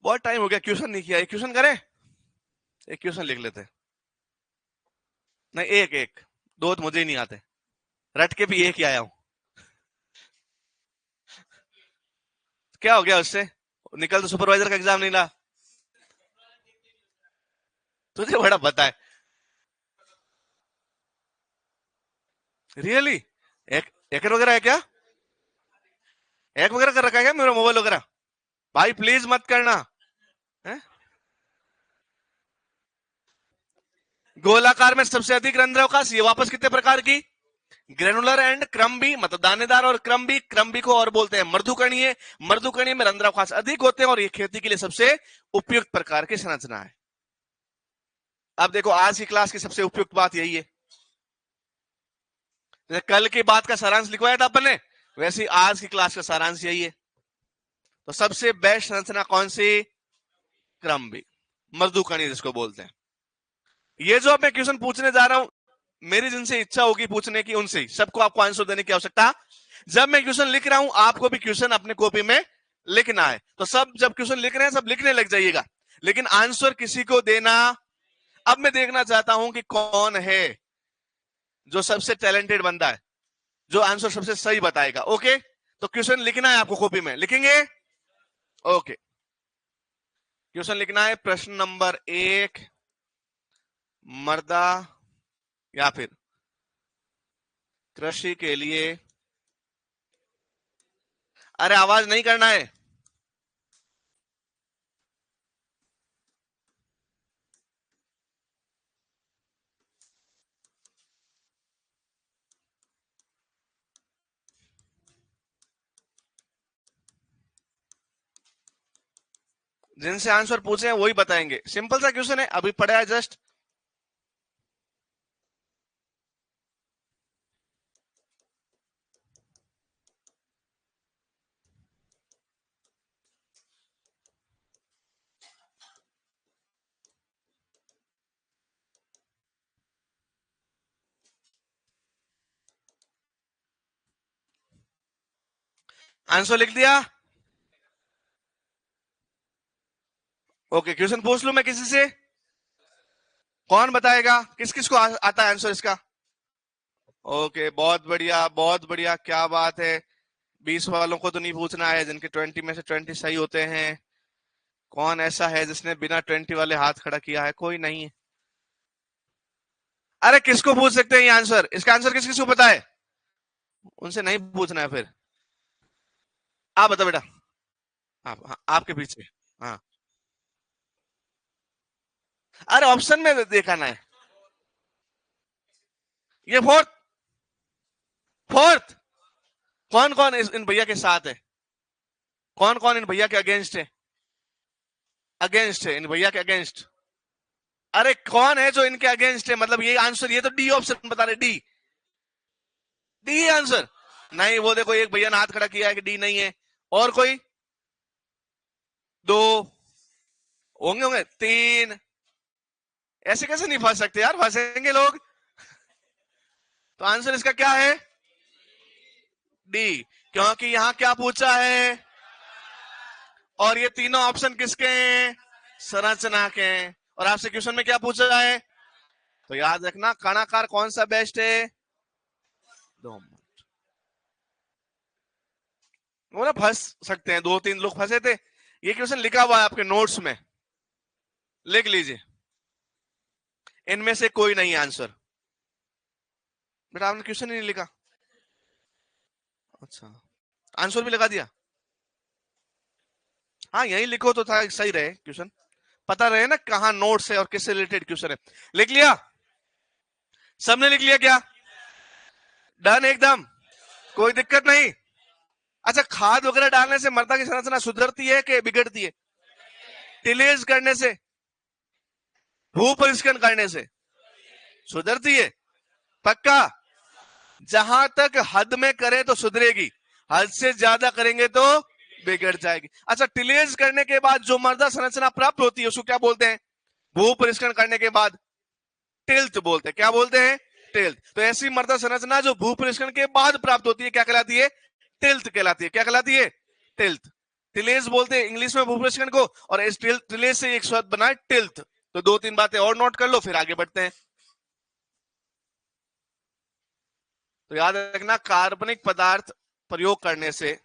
बहुत टाइम हो गया क्वेश्चन नहीं किया, एक क्वेश्चन करें? एक क्वेश्चन लिख लेते। नहीं, एक एक, दो तो मुझे ही नहीं आते, रट के भी एक ही आया हूं। क्या हो गया उससे? निकल तो सुपरवाइजर का एग्जाम नहीं ला। तुझे बड़ा पता है। रियली? एक एक वगैरह है क्या? एक वगैरह कर रखा है क्या मेरा मोबाइल वगैरह? भाई प्लीज मत करना है? गोलाकार में सबसे अधिक रंध्र अवकाश, ये वापस कितने प्रकार की? ग्रेनुलर एंड क्रम्बी, मतलब दानेदार और क्रम्बी। क्रम्बी को और बोलते हैं मर्दुकणीय। मर्दुकणीय में रंध्र अवकाश अधिक होते हैं और ये खेती के लिए सबसे उपयुक्त प्रकार की संरचना है। अब देखो आज की क्लास की सबसे उपयुक्त बात यही है। जैसे कल की बात का सारांश लिखवाया था अपन ने, वैसे ही आज की क्लास का सारांश यही है। तो सबसे बेस्ट संरचना कौन सी? क्रम्बी, मर्दुकणीय जिसको बोलते हैं। ये जो मैं क्वेश्चन पूछने जा रहा हूं, मेरी जिनसे इच्छा होगी पूछने की उनसे ही सबको आपको आंसर देने की आवश्यकता। जब मैं क्वेश्चन लिख रहा हूं आपको भी क्वेश्चन अपने कॉपी में लिखना है, तो सब जब क्वेश्चन लिख रहे हैं सब लिखने लग जाइएगा, लेकिन आंसर किसी को देना। अब मैं देखना चाहता हूं कि कौन है जो सबसे टैलेंटेड बंदा है, जो आंसर सबसे सही बताएगा। ओके, तो क्वेश्चन लिखना है आपको कॉपी में, लिखेंगे? ओके, क्वेश्चन लिखना है। प्रश्न नंबर 1, मृदा या फिर कृषि के लिए, अरे आवाज नहीं करना है। जिनसे आंसर पूछे हैं वही बताएंगे। सिंपल सा क्वेश्चन है, अभी पढ़ा है जस्ट। आंसर लिख दिया? ओके, क्वेश्चन पूछ लूं मैं किसी से? कौन बताएगा? किस किस को आता है आंसर इसका? ओके, बहुत बढ़िया बहुत बढ़िया, क्या बात है। 20 वालों को तो नहीं पूछना है, जिनके 20 में से 20 सही होते हैं। कौन ऐसा है जिसने बिना 20 वाले हाथ खड़ा किया है? कोई नहीं है। अरे किसको पूछ सकते हैं ये आंसर? इसका आंसर किस किसको पता है? उनसे नहीं पूछना है फिर। आप बताओ बेटा। आप, हाँ, आपके पीछे। हाँ। अरे ऑप्शन में देखा ना है। ये फोर्थ। फोर्थ। कौन कौन इन भैया के साथ है? कौन कौन इन भैया के अगेंस्ट है? अगेंस्ट है इन भैया के अगेंस्ट। अरे कौन है जो इनके अगेंस्ट है? मतलब ये आंसर, ये तो डी ऑप्शन बता रहे, डी। D answer. नहीं, वो देखो एक भैया ने हाथ खड़ा किया है कि डी नहीं है। और कोई? दो होंगे, होंगे तीन। ऐसे कैसे नहीं फंस सकते यार, फंसेंगे लोग। तो आंसर इसका क्या है? डी। क्योंकि यहां क्या पूछा है? और ये तीनों ऑप्शन किसके हैं? संरचना के हैं। और आपसे क्वेश्चन में क्या पूछा है? तो याद रखना, कणाकार कौन सा बेस्ट है? दो। वो ना फंस सकते हैं, दो तीन लोग फंसे थे। ये क्वेश्चन लिखा हुआ है आपके नोट्स में, लिख लीजिए। इनमें से कोई नहीं आंसर। बेटा आपने क्वेश्चन ही नहीं लिखा। अच्छा, आंसर भी लगा दिया। हाँ यही लिखो तो था, सही रहे क्वेश्चन, पता रहे ना कहाँ नोट्स है और किससे रिलेटेड क्वेश्चन है। लिख लिया? सबने लिख लिया क्या? डन एकदम? कोई दिक्कत नहीं? अच्छा, खाद वगैरह डालने से मृदा की संरचना सुधरती है कि बिगड़ती है? टिलेज करने से, भू परिष्करण करने से सुधरती है? पक्का? जहां तक हद में करे तो सुधरेगी, हद से ज्यादा करेंगे तो बिगड़ जाएगी। अच्छा, टिलेज करने के बाद जो मृदा संरचना प्राप्त होती है उसको क्या बोलते हैं? भू परिष्करण करने के बाद टिल्थ बोलते हैं। क्या बोलते हैं? टिल्थ। तो ऐसी मृदा संरचना जो भू परिष्करण के बाद प्राप्त होती है क्या कहलाती है? टिल्थ कहलाती है। क्या कहलाती है? टिल्थ। टिलेज बोलते हैं इंग्लिश में भू परिष्करण को, और इस टिलेज से एक शब्द बना है टिल्थ। तो दो तीन बातें और नोट कर लो, फिर आगे बढ़ते हैं। तो याद रखना, कार्बनिक पदार्थ प्रयोग करने से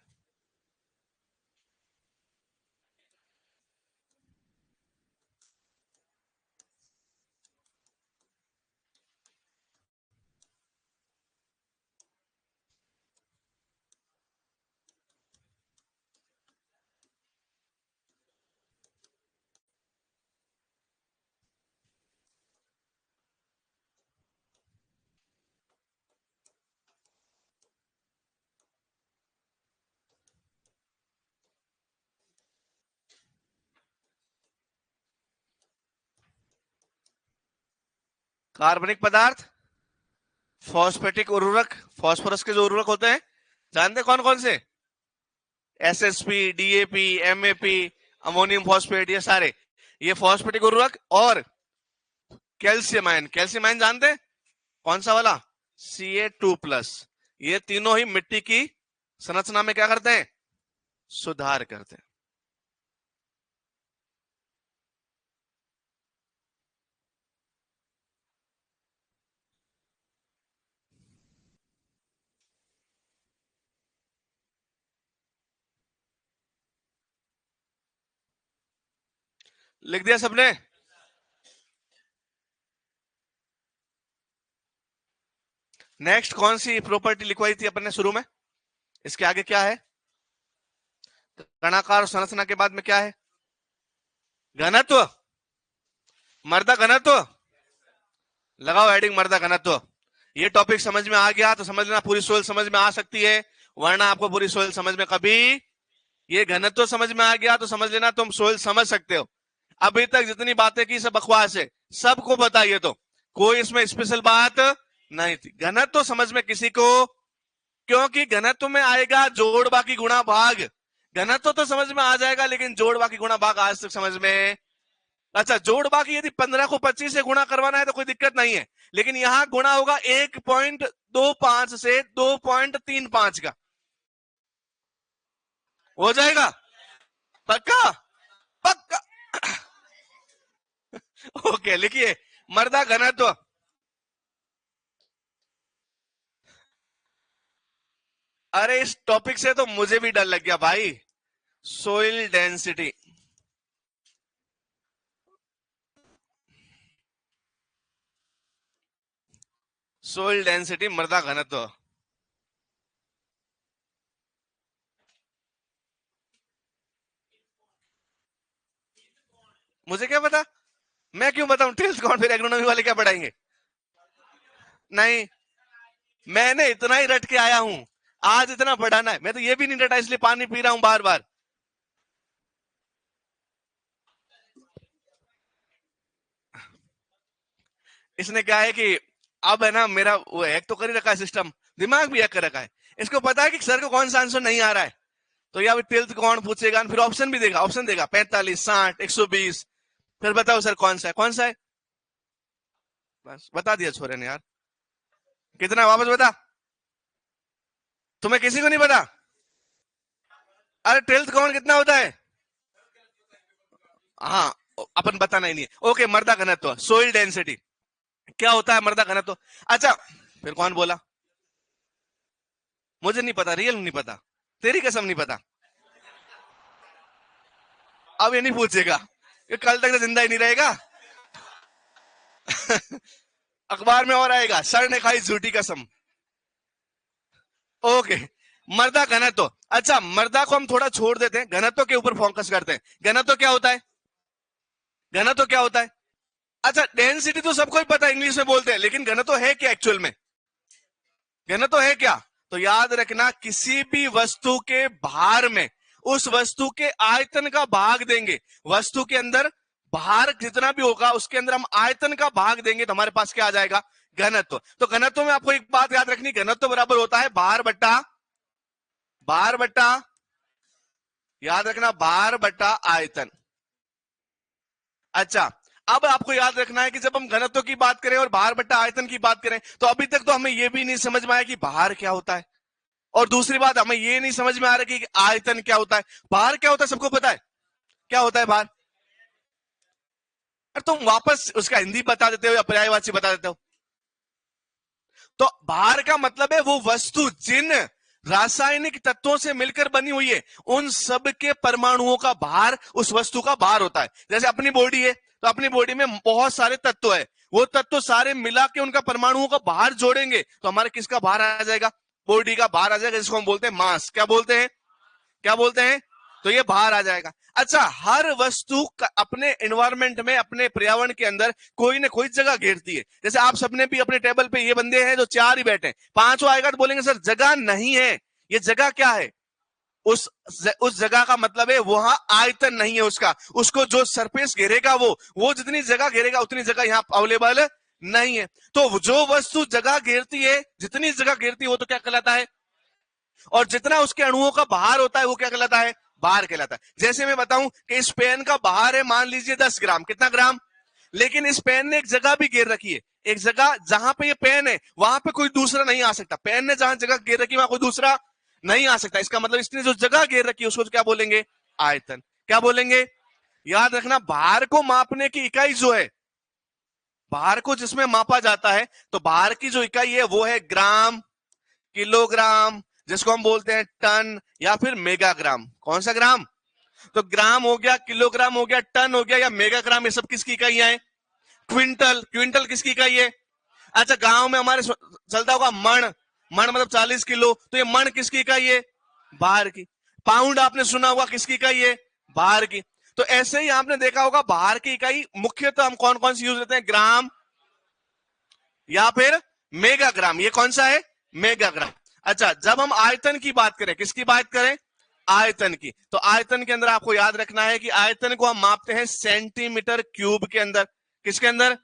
कार्बनिक पदार्थ, फॉस्फेटिक उर्वरक, फॉस्फोरस के जो उर्वरक होते हैं, जानते कौन कौन से? SSP, DAP, MAP, ammonium phosphate, ये सारे, ये फॉस्फेटिक उर्वरक। और कैल्शियम आयन, कैल्शियम आयन जानते हैं? कौन सा वाला? Ca2+। ये तीनों ही मिट्टी की संरचना में क्या करते हैं? सुधार करते हैं। लिख दिया सबने? नेक्स्ट कौन सी प्रॉपर्टी लिखवाई थी अपन ने शुरू में? इसके आगे क्या है? कणाकार संरचना के बाद में क्या है? घनत्व। मर्दा घनत्व। लगाओ हेडिंग, मर्दा घनत्व। ये टॉपिक समझ में आ गया तो समझ लेना पूरी सोल समझ में आ सकती है, वरना आपको पूरी सोल समझ में कभी। ये घनत्व समझ में आ गया तो समझ लेना तुम सोल समझ सकते हो। अभी तक जितनी बातें की सब बकवास है, सबको बताइए, तो कोई इसमें स्पेशल बात नहीं थी। घनत्व समझ में किसी को? क्योंकि घनत्व में आएगा जोड़ बाकी गुणा भाग। घनत्व तो समझ में आ जाएगा, लेकिन जोड़ बाकी गुणा भाग आज तक समझ में। अच्छा, जोड़ बाकी यदि 15 को 25 से गुणा करवाना है तो कोई दिक्कत नहीं है, लेकिन यहां गुणा होगा 1.25 से 2.35 का, हो जाएगा? पक्का? पक्का। ओके, लिखिए मर्दा घनत्व। अरे इस टॉपिक से तो मुझे भी डर लग गया भाई। Soil density. सोइल डेंसिटी, मृदा घनत्व। मुझे क्या पता, मैं क्यों बताऊं? टेल्थ कौन, फिर एग्रोनॉमी वाले क्या पढ़ाएंगे? नहीं, मैंने इतना ही रट के आया हूं, आज इतना पढ़ाना है। मैं तो ये भी नहीं रटा, इसलिए पानी पी रहा हूं बार बार। इसने क्या है कि अब है ना, मेरा वो हैक तो कर ही रखा है सिस्टम, दिमाग भी हैक कर रखा है। इसको पता है कि सर को कौन सा आंसर नहीं आ रहा है, तो या ट्वेल्थ कौन पूछेगा, फिर ऑप्शन भी देगा, ऑप्शन देगा 45, 60, 120। फिर बताओ सर कौन सा है, कौन सा है। बस बता दिया छोरे ने यार। कितना, वापस बता। तुम्हें किसी को नहीं पता? अरे ट्वेल्थ कौन कितना होता है? हाँ, अपन बताना ही नहीं है। ओके, मृदा घनत्व, सोइल डेंसिटी, क्या होता है मृदा घनत्व? अच्छा, फिर कौन बोला? मुझे नहीं पता, रियल नहीं पता, तेरी कसम नहीं पता। अब ये नहीं पूछेगा, ये कल तक तो जिंदा ही नहीं रहेगा। अखबार में और आएगा, सर ने खाई झूठी कसम। ओके, मृदा घनत्व। अच्छा, मृदा को हम थोड़ा छोड़ देते हैं, घनत्व के ऊपर फोकस करते हैं। घनत्व क्या होता है? घनत्व क्या होता है? अच्छा, डेंसिटी तो सबको ही पता है, इंग्लिश में बोलते हैं, लेकिन घनत्व है क्या एक्चुअल में? घनत्व है क्या? तो याद रखना, किसी भी वस्तु के भार में उस वस्तु के आयतन का भाग देंगे। वस्तु के अंदर भार जितना भी होगा, उसके अंदर हम आयतन का भाग देंगे, तो हमारे पास क्या आ जाएगा? घनत्व। तो घनत्व में आपको एक बात याद रखनी, घनत्व बराबर होता है भार बट्टा, भार बट्टा, याद रखना, भार बट्टा आयतन। अच्छा, अब आपको याद रखना है कि जब हम घनत्व की बात करें और भार बट्टा आयतन की बात करें, तो अभी तक तो हमें यह भी नहीं समझ में आया कि भार क्या होता है, और दूसरी बात हमें यह नहीं समझ में आ रहा कि आयतन क्या होता है। भार क्या होता है सबको पता है, क्या होता है भार? तुम वापस उसका हिंदी बता देते हो या पर्यायवाची बता देते हो। तो भार का मतलब है वो वस्तु जिन रासायनिक तत्वों से मिलकर बनी हुई है, उन सब के परमाणुओं का भार उस वस्तु का भार होता है। जैसे अपनी बॉडी है, तो अपनी बॉडी में बहुत सारे तत्व है, वो तत्व सारे मिला के उनका परमाणुओं का भार जोड़ेंगे, तो हमारे किसका भार आ जाएगा? बॉडी का भार आ जाएगा, जिसको हम बोलते हैं मास। क्या बोलते हैं? क्या बोलते हैं? तो ये बाहर आ जाएगा। अच्छा, हर वस्तु अपने एनवायरमेंट में, अपने पर्यावरण के अंदर कोई ना कोई जगह घेरती है। जैसे आप सबने भी अपने टेबल पे ये बंदे हैं जो चार ही बैठे, पांचों आएगा तो बोलेंगे सर जगह नहीं है। ये जगह क्या है? उस जगह का मतलब है वहां आयतन नहीं है उसका, उसको जो सरफेस घेरेगा, वो जितनी जगह घेरेगा उतनी जगह यहां अवेलेबल नहीं है। तो जो वस्तु जगह घेरती है, जितनी जगह घेरती है, वो तो क्या कहलाता है? और जितना उसके अणुओं का भार होता है वो क्या कहलाता है? भार कहलाता है। जैसे मैं बताऊं कि इस पेन का भार है मान लीजिए 10 ग्राम, कितना ग्राम? लेकिन इस पेन ने एक जगह भी घेर रखी है, एक जगह जहां पे ये पेन है वहां पे कोई दूसरा नहीं आ सकता। पेन ने जहां जगह घेर रखी वहां कोई दूसरा नहीं आ सकता। इसका मतलब इसने जो जगह घेर रखी है उसको क्या बोलेंगे? आयतन। क्या बोलेंगे? याद रखना, भार को मापने की इकाई जो है, भार को जिसमें मापा जाता है, तो भार की जो इकाई है वो है ग्राम, किलोग्राम, जिसको हम बोलते हैं टन, या फिर मेगाग्राम। कौन सा ग्राम? तो ग्राम हो गया, किलोग्राम हो गया, टन हो गया, या मेगाग्राम, ये सब किसकी इकाइयां हैं? क्विंटल, क्विंटल किसकी इकाई है? अच्छा, गांव में हमारे चलता होगा मण, मण मतलब 40 किलो, तो ये मण किसकी इकाई है? बाहर की। पाउंड आपने सुना होगा, किसकी इकाई है? बाहर की। तो ऐसे ही आपने देखा होगा, बाहर की इकाई मुख्यतः हम कौन कौन सी यूज करते हैं? ग्राम या फिर मेगाग्राम। ये कौन सा है? मेगाग्राम। अच्छा, जब हम आयतन की बात करें, किसकी बात करें? आयतन की। तो आयतन के अंदर आपको याद रखना है कि आयतन को हम मापते हैं सेंटीमीटर क्यूब के अंदर। किसके अंदर?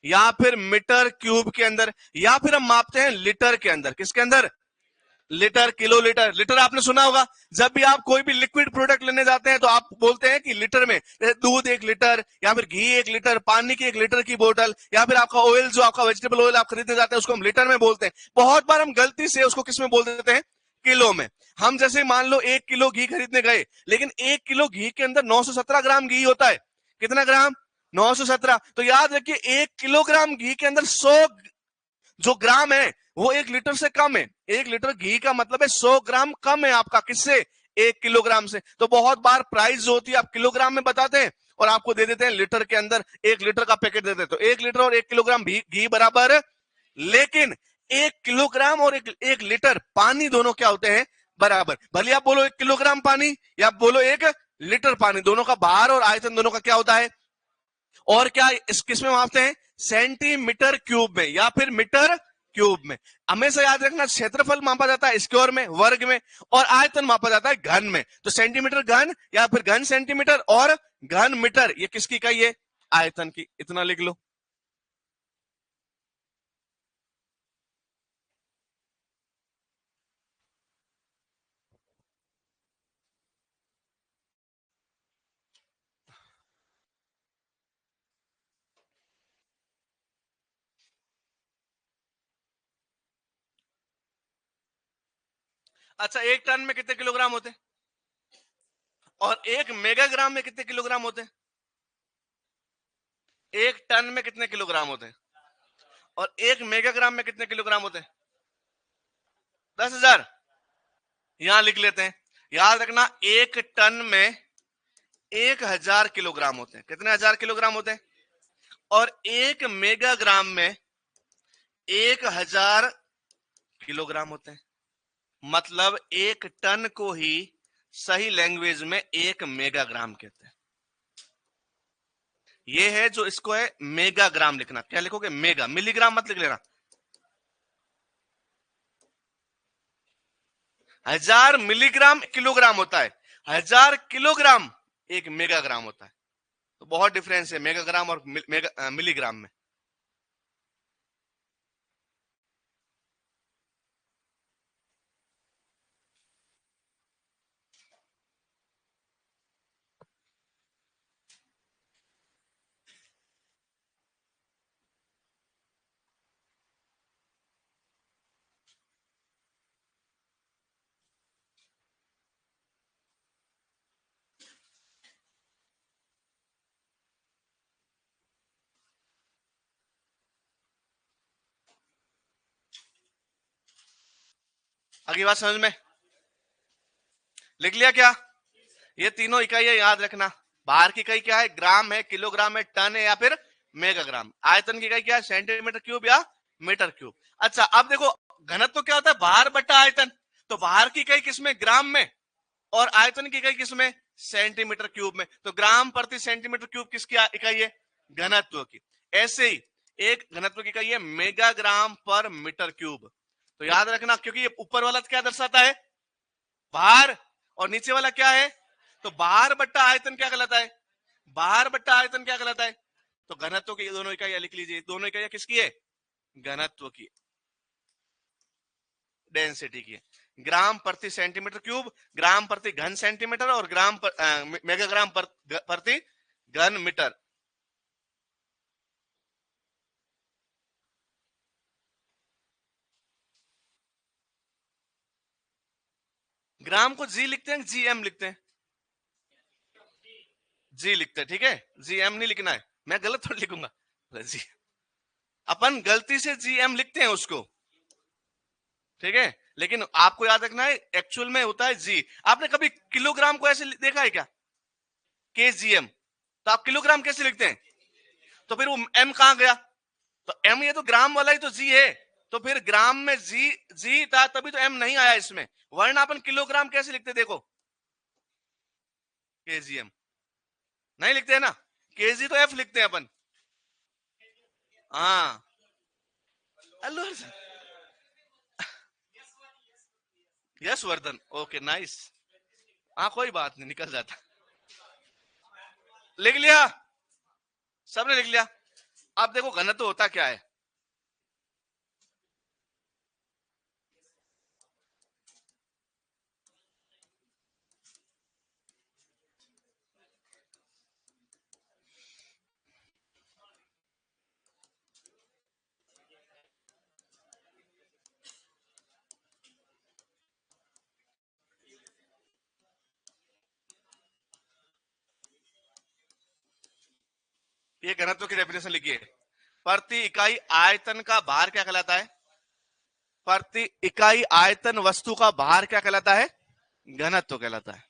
या फिर मीटर क्यूब के अंदर, या फिर हम मापते हैं लीटर के अंदर। किसके अंदर? Litre, kilo litre. लीटर आपने सुना होगा, जब भी आप कोई भी लिक्विड प्रोडक्ट लेने जाते हैं तो आप बोलते हैं कि लीटर में, जैसे दूध 1 लीटर, या फिर घी 1 लीटर, पानी की 1 लीटर की बोतल, या फिर आपका ऑयल, जो आपका वेजिटेबल ऑयल आप खरीदने जाते हैं, उसको हम लीटर में बोलते हैं। बहुत बार हम गलती से उसको किस में बोल देते हैं? किलो में। हम जैसे मान लो 1 किलो घी खरीदने गए, लेकिन 1 किलो घी के अंदर 917 ग्राम घी होता है। कितना ग्राम? 917। तो याद रखिए, 1 किलोग्राम घी के अंदर 100 जो ग्राम है वो 1 लीटर से कम है। 1 लीटर घी का मतलब है 100 ग्राम कम है आपका, किससे? 1 किलोग्राम से। तो बहुत बार प्राइस जो होती है आप किलोग्राम में बताते हैं और आपको दे देते हैं लीटर के अंदर, 1 लीटर का पैकेट देते हैं। तो 1 लीटर और 1 किलोग्राम घी बराबर लेकिन 1 किलोग्राम और 1 लीटर पानी दोनों क्या होते हैं, बराबर। भले आप बोलो 1 किलोग्राम पानी या आप बोलो 1 लीटर पानी, दोनों का भार और आयतन दोनों का क्या होता है, और क्या इस किस में मापते हैं, सेंटीमीटर क्यूब में या फिर मीटर क्यूब में। हमेशा याद रखना, क्षेत्रफल मापा जाता है स्क्वायर में, वर्ग में, और आयतन मापा जाता है घन में। तो सेंटीमीटर घन या फिर घन सेंटीमीटर और घन मीटर, ये किसकी इकाई है, आयतन की। इतना लिख लो। अच्छा, 1 टन में कितने किलोग्राम होते हैं, और 1 मेगाग्राम में कितने किलोग्राम होते हैं, 1 टन में कितने किलोग्राम होते हैं, और 1 मेगाग्राम में कितने किलोग्राम होते हैं, 10,000। यहां लिख लेते हैं, याद रखना 1 टन में 1,000 किलोग्राम होते हैं। कितने हजार किलोग्राम होते हैं, और 1 मेगाग्राम में 1,000 किलोग्राम होते हैं। मतलब 1 टन को ही सही लैंग्वेज में 1 मेगाग्राम कहते हैं। ये है जो इसको है मेगाग्राम लिखना। क्या लिखोगे, मेगा, मिलीग्राम मत लिख लेना। 1,000 मिलीग्राम किलोग्राम होता है, 1,000 किलोग्राम 1 मेगाग्राम होता है। तो बहुत डिफरेंस है मेगाग्राम और मिलीग्राम में। अगली बात समझ में, लिख लिया क्या, ये तीनों इकाइयां याद रखना। बाहर की इकाई क्या है, ग्राम है, किलोग्राम है, टन है, या फिर मेगाग्राम। आयतन की इकाई क्या है, सेंटीमीटर क्यूब या मीटर क्यूब। अच्छा, अब देखो घनत्व तो क्या होता है, भार बटा आयतन। तो भार की इकाई किसमें, ग्राम में, और आयतन की इकाई किसमें, सेंटीमीटर क्यूब में। तो ग्राम प्रति सेंटीमीटर क्यूब किसकी इकाई है, घनत्व की। ऐसे ही एक घनत्व की इकाई है मेगाग्राम पर मीटर क्यूब। तो याद रखना, क्योंकि ये ऊपर वाला क्या दर्शाता है, भार, और नीचे वाला क्या है, तो भार बट्टा आयतन क्या कहलाता है, भार बट्टा आयतन क्या कहलाता है। तो घनत्व की दोनों इकाइयां लिख लीजिए, दोनों इकाइयां किसकी है, घनत्व की, डेंसिटी की है। ग्राम प्रति सेंटीमीटर क्यूब, ग्राम प्रति घन सेंटीमीटर, और मेगाग्राम प्रति घन मीटर। ग्राम को जी लिखते हैं, जीएम लिखते हैं, जी लिखते हैं, ठीक है, जीएम नहीं लिखना है। मैं गलत थोड़ी लिखूंगा जी, अपन गलती से जीएम लिखते हैं उसको, ठीक है। लेकिन आपको याद रखना है एक्चुअल में होता है जी। आपने कभी किलोग्राम को ऐसे देखा है क्या, केजीएम। तो आप किलोग्राम कैसे लिखते हैं, तो फिर वो एम कहां गया, तो एम, ये तो ग्राम वाला ही तो जी है। तो फिर ग्राम में जी, जी था तभी तो एम नहीं आया इसमें, वरना अपन किलोग्राम कैसे लिखते, देखो केजीएम नहीं लिखते हैं ना, केजी तो एफ लिखते हैं अपन। हाँ, Allu Arjun, yes Vardhan, okay nice. हाँ कोई बात नहीं, निकल जाता। लिख लिया, सबने लिख लिया। अब देखो घनत्व होता क्या है, ये घनत्व की डेफिनेशन लिखिए। प्रति इकाई आयतन का भार क्या कहलाता है, प्रति इकाई आयतन वस्तु का भार क्या कहलाता है, घनत्व कहलाता है।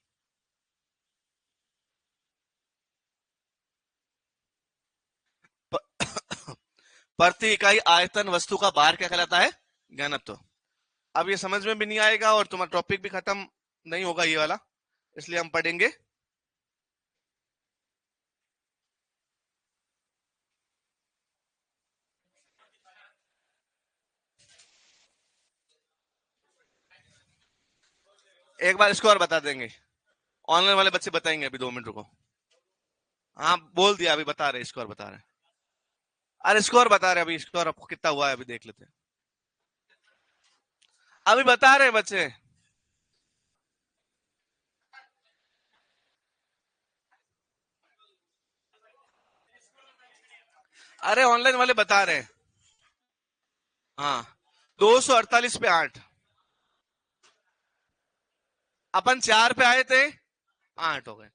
प्रति इकाई आयतन वस्तु का भार क्या कहलाता है? घनत्व। अब ये समझ में भी नहीं आएगा और तुम्हारा टॉपिक भी खत्म नहीं होगा ये वाला, इसलिए हम पढ़ेंगे। एक बार इसको और बता देंगे, ऑनलाइन वाले बच्चे बताएंगे, अभी 2 मिनट रुको। हाँ बोल दिया, अभी बता रहे, इसको और बता रहे। अरे स्कोर बता रहे, अभी स्कोर आपको कितना हुआ है अभी देख लेते हैं। अभी बता रहे बच्चे। अरे ऑनलाइन वाले बता रहे हैं। हाँ 248 पे 8, अपन 4 पे आए थे, 8 हो गए।